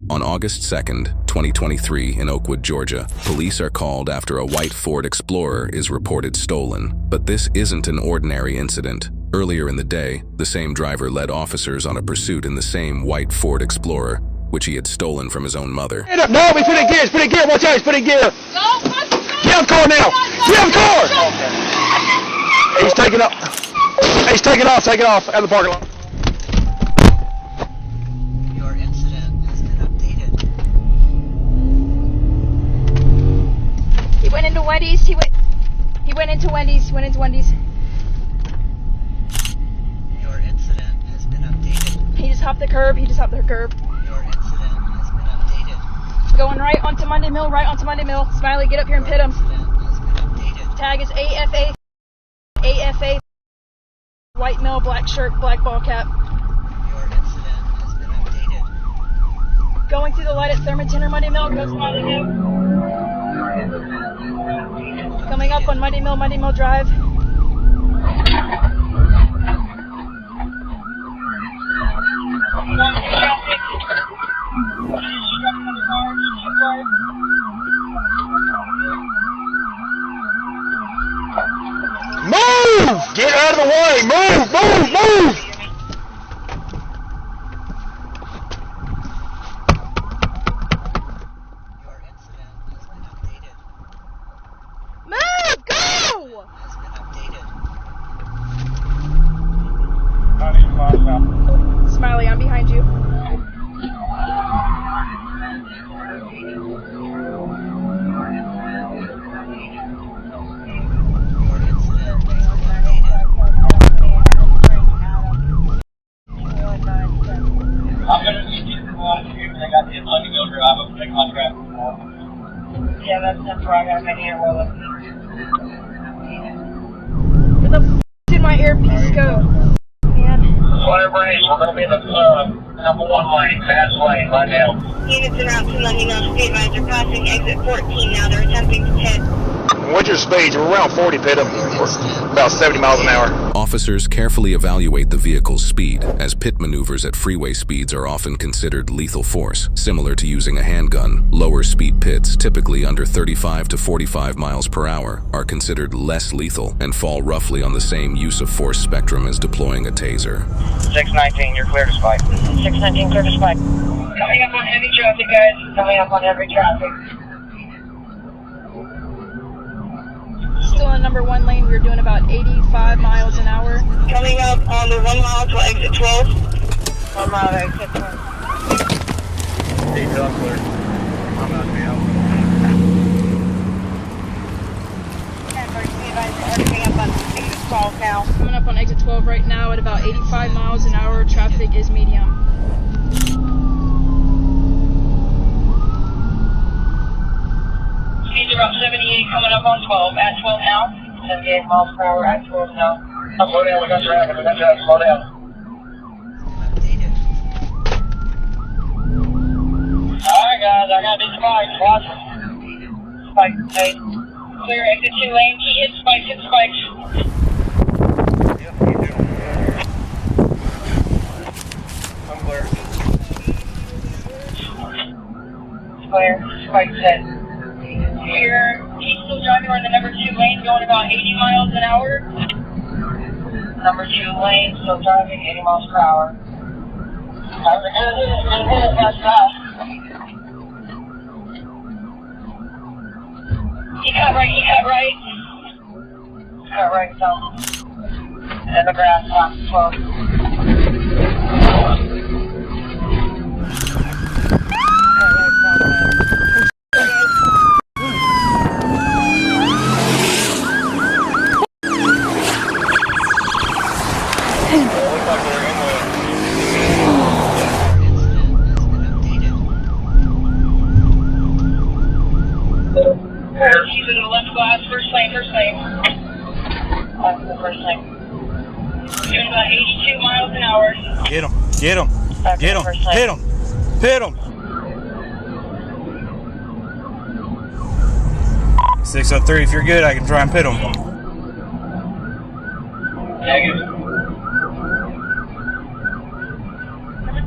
On August 2nd, 2023, in Oakwood, Georgia, police are called after a white Ford Explorer is reported stolen. But this isn't an ordinary incident. Earlier in the day, the same driver led officers on a pursuit in the same white Ford Explorer, which he had stolen from his own mother. No, he's putting gear, watch out, he's putting gear. Get out of the car now, get out of the car. He's taking off out of the parking lot. Your incident has been updated. He went into Wendy's, he went into Wendy's. Your incident has been updated. He just hopped the curb, Your incident has been updated. Going right onto Monday Mill, Smiley, get up here and pit him. Incident has been updated. Tag is AFA, white male, black shirt, black ball cap. Your incident has been updated. Going through the light at Thurmanton or Monday Mill, go Smiley Hill. Coming up on Monday Mill Drive. Move! Get out of the way! Move! Your incident has been updated. Move! Go! Has been updated. Smiley, I'm behind you. Your incident has been I'm going to need you to go on here because I got the Lucky Mill Drive up to the contract. Yeah, that's where I got my ear rolling. Where the f did my earpiece go? Man. Whatever it is, we're going to be in the number 1 lane, fast lane right now. Units en route to Lundy Mill Speed Lines are passing exit 14 now. They're attempting to pit. What's your speeds? We're around 40, pit him. We're about 70 miles an hour. Officers carefully evaluate the vehicle's speed, as pit maneuvers at freeway speeds are often considered lethal force. Similar to using a handgun, lower speed pits, typically under 35 to 45 miles per hour, are considered less lethal and fall roughly on the same use of force spectrum as deploying a taser. 619, you're clear to spike. 619, clear to spike. Coming up on heavy traffic, guys. Coming up on heavy traffic. Still in number 1 lane, we were doing about 85 miles an hour. Coming up on the 1 mile to exit 12. 1 mile to exit 12. Hey, I'm clear. I'm not now. Everything up on exit 12 now. Coming up on exit 12 right now at about 85 miles an hour. Traffic is medium. Speeds about 78 coming up on 12. At 12 now. 78 miles per hour at 12 now. Slow down, we got traffic. Slow down. Updated. Alright guys, I got these spikes. Watch it. Spike, hey. Clear exit 2 lane. Hit spikes. Yeah, you do. I'm clear. Clear. Spike set. Here, he's still driving on the number 2 lane, going about 80 miles an hour. Number 2 lane, still driving 80 miles per hour. He cut right. Cut right, so. And the grass stops 12. He's in the left glass, first lane. That's the first lane. Doing about 82 miles an hour. Get him. Hit him. 603, if you're good, I can try and pit him. Negative. Number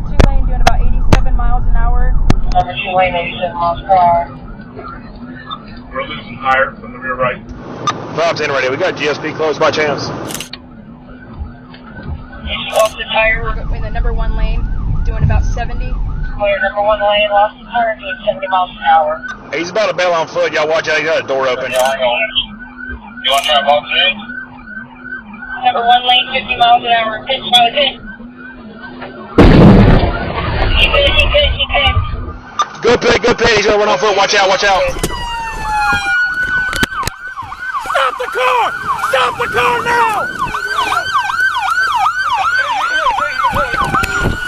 two lane, doing about 87 miles an hour. Number 2 lane, 87 miles per hour. We're losing tire from the rear right. Bob's in ready. We got GSP close by chance. Lost the tire. We're in the number 1 lane, doing about 70. Clear number 1 lane, lost the tire, doing 70 miles an hour. He's about to bail on foot. Y'all watch out. He got a door open. You want to try box in? Number 1 lane, 50 miles an hour. Pitch, Smiley, pitch. He good. Good pit. He's gonna run on foot. Watch out. Stop the car! Stop the car now!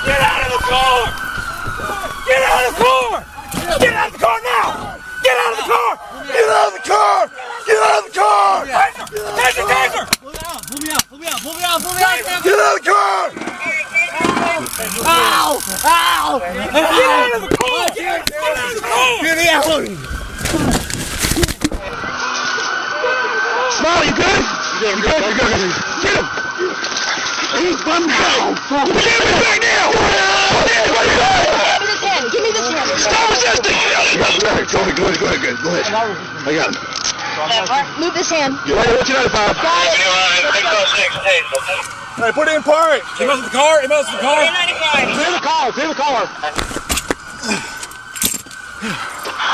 Get out of the car! Get out of the car! Get out of the car now! Get out of the car! Get out of the car! Get out of the car! Taser! Pull me out! Get out of the car! Ow! Get out of the car! Get out of the car! Get me out! Smiley, you good? You good. Get him. He's bummed out. Get him back now. Give me this hand. Stop resisting. Go ahead. I got him. Move this hand. You ready? What's your 95? Hey, put it in park. He moves the car. Clear the car.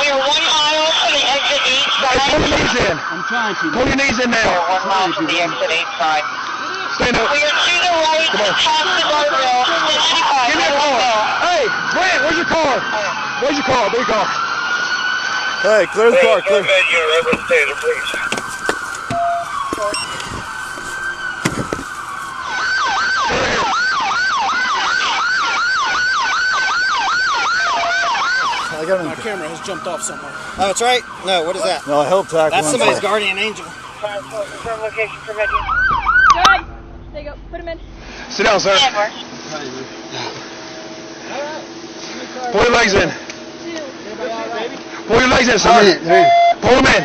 We are 1 mile from the exit east Pull side. your knees in. I'm trying to. Pull your knees in We now. are 1 mile from the exit east side. Stand up. We are to the right, past the guardrail, 95. Give me a car. Hey, Brent, where's your car? Big car. Hey, clear the car. Clear. I got my camera has jumped off somewhere. Oh, that's right. No, what is that? No, help tackle. That's somebody's guardian angel. Confirm location for Wendy. Good. There you go. Put him in. Sit down, sir. Edward. Pull your legs in. 2. Pull your legs in, sir. Pull them in.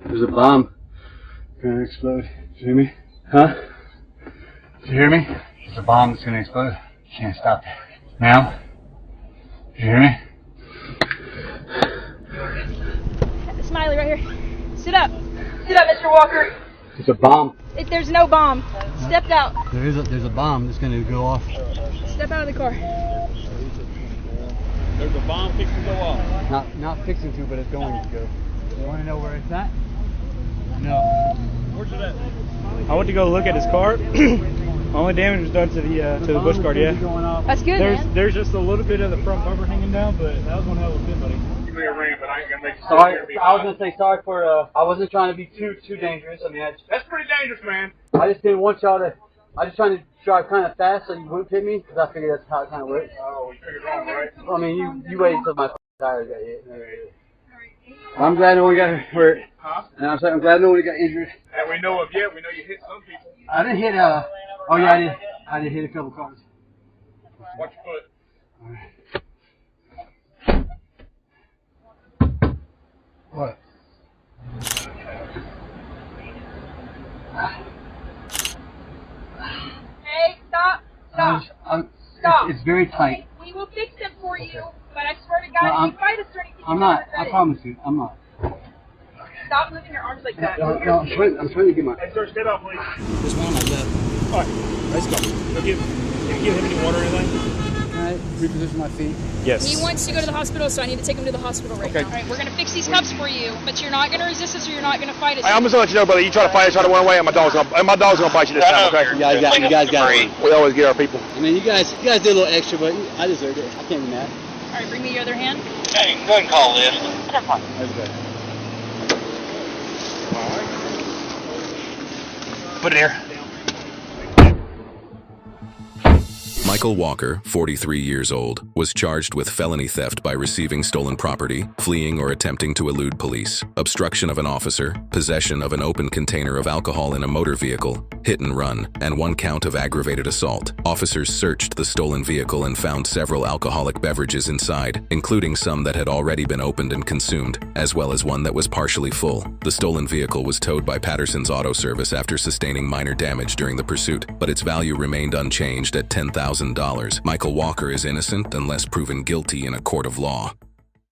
There's a bomb gonna explode. Did you hear me? Huh? Did you hear me? There's a bomb that's gonna explode. Can't stop it. Now? Did you hear me? Smiley right here. Sit up, Mr. Walker. There's a bomb. There's no bomb. Stepped out. There's a bomb that's gonna go off. Step out of the car. There's a bomb fixing to go off. Not fixing to, but it's going to go. You wanna know where it's at? No. Where's it at? I went to go look at his car. Only damage was done to the bush guard, yeah. That's good, man. There's just a little bit of the front bumper hanging down, but that was one hell of a fit, buddy. Give me a ring, but I ain't gonna make you Sorry, I was gonna say sorry for. I wasn't trying to be too dangerous. I mean, That's pretty dangerous, man. I just didn't want y'all to. I just trying to drive kind of fast so you wouldn't hit me because I figured that's how it kind of works. Oh, we figured wrong, right? I mean, you waited until my tires got hit. I'm glad no one got hurt. Huh? And I'm glad no one got injured. That we know of yet. We know you hit some people. I didn't hit. Oh yeah, I did hit a couple cars. Watch your foot. What? Hey, stop. Stop. It's very tight. We will fix it for you, but I swear to God, No, if you fight us or anything, I'm not. I promise you, I'm not. Stop moving your arms like that. No, I'm trying to get my. Hey, sir, step out, please. There's one on my left. All right, let's go. Did you give him any water or anything? Can I reposition my feet? Yes. He wants to go to the hospital, so I need to take him to the hospital right now. All right, we're going to fix these cuffs for you, but you're not going to resist us or you're not going to fight us. Hey, I'm just gonna let you know, brother. You try to fight us, try to run away, and my dog's gonna bite you this time, okay? You guys got it. We always get our people. I mean, you guys did a little extra, but I deserved it. I can't be mad. All right, bring me your other hand. Hey, go ahead and call this. That's good. Put it here. Michael Walker, 43 years old, was charged with felony theft by receiving stolen property, fleeing or attempting to elude police, obstruction of an officer, possession of an open container of alcohol in a motor vehicle, hit and run, and 1 count of aggravated assault. Officers searched the stolen vehicle and found several alcoholic beverages inside, including some that had already been opened and consumed, as well as one that was partially full. The stolen vehicle was towed by Patterson's Auto Service after sustaining minor damage during the pursuit, but its value remained unchanged at $10,000. $100,000. Michael Walker is innocent unless proven guilty in a court of law.